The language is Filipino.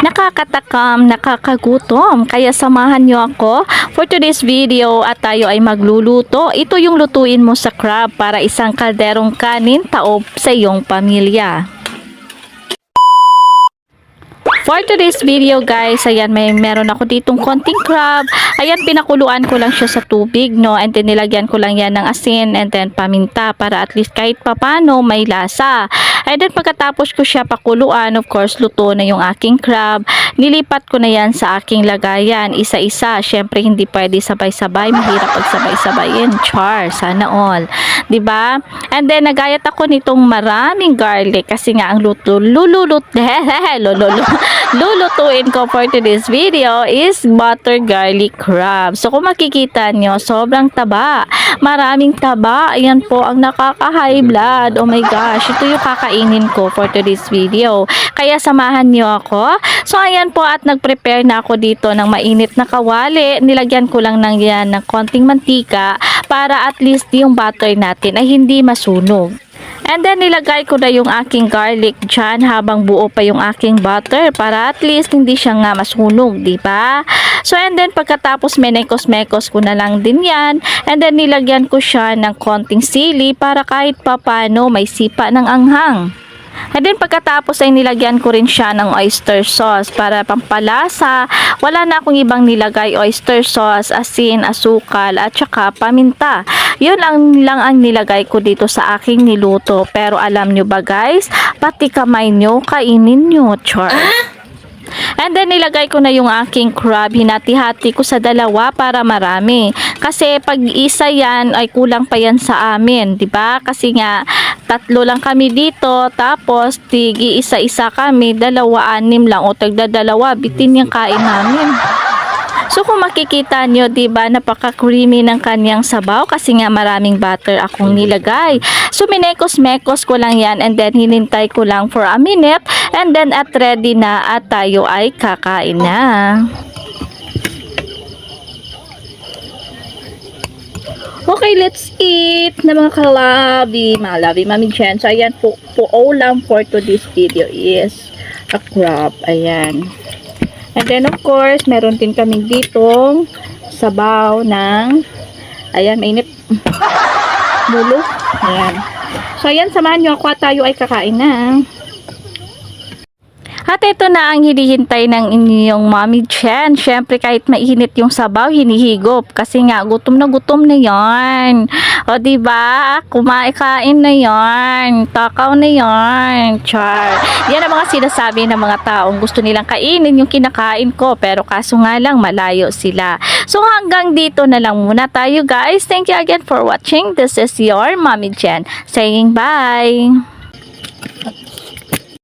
Nakakatakam, nakakagutom. Kaya samahan nyo ako for today's video at tayo ay magluluto. Ito yung lutuin mo sa crab para isang kalderong kanin taob sa iyong pamilya. For today's video guys, ayan meron ako ditong konting crab. Ayan, pinakuluan ko lang siya sa tubig, no? And then nilagyan ko lang yan ng asin and then paminta para at least kahit papano may lasa. And then pagkatapos ko siya pakuluan, of course, luto na yung aking crab. Nilipat ko na yan sa aking lagayan, isa-isa. Syempre hindi pwede sabay-sabay, mahirap pag sabay-sabayin. Char, sana all. 'Di ba? And then nagayat ako nitong maraming garlic kasi nga ang lulutuin ko for today's video is butter garlic crab. So kung makikita nyo, sobrang taba. Maraming taba. Ayan po ang nakaka-high blood. Oh my gosh. Ito yung kakainin ko for today's video. Kaya samahan nyo ako. So ayan po at nag-prepare na ako dito ng mainit na kawali. Nilagyan ko lang ng yan ng konting mantika para at least yung butter natin ay hindi masunog. And then nilagay ko na yung aking garlic dyan habang buo pa yung aking butter para at least hindi siya nga masunog, di ba? So and then pagkatapos menekos-mekos ko na lang din yan. And then nilagyan ko siya ng konting sili para kahit papano may sipa ng anghang. And then pagkatapos ay nilagyan ko rin siya ng oyster sauce para pampalasa. Wala na akong ibang nilagay, oyster sauce, asin, asukal at saka paminta. Yun lang ang nilagay ko dito sa aking niluto. Pero alam nyo ba guys, pati kamay nyo kainin nyo. Char. And then nilagay ko na yung aking crab, hinati-hati ko sa dalawa para marami. Kasi pag isa yan ay kulang pa yan sa amin, 'di ba? Kasi nga tatlo lang kami dito, tapos tigi isa-isa kami, dalawa, anim lang o tagda-dalawa, bitin yung kain namin. So kung makikita nyo, diba, napaka-creamy ng kanyang sabaw kasi nga maraming butter akong nilagay. So minekos-mekos ko lang yan and then hinintay ko lang for a minute and then at ready na at tayo ay kakain na. Okay, let's eat na mga kalabi. Malabi, Mami Jen. So ayan po lang for today's video is a crab. Ayan. And then of course, meron din kaming ditong sabaw ng, ayan, mainit, mulo. Ayan. So ayan, samahan nyo ako at tayo ay kakain na. At ito na ang hinihintay ng inyong Mommy Chen. Syempre kahit mainit yung sabaw, hinihigop. Kasi nga, gutom na yan. O diba? Kumain na yan. Takaw na yan. Char. Yan ang mga sinasabi ng mga taong gusto nilang kainin yung kinakain ko. Pero kaso nga lang, malayo sila. So hanggang dito na lang muna tayo guys. Thank you again for watching. This is your Mommy Chen saying bye.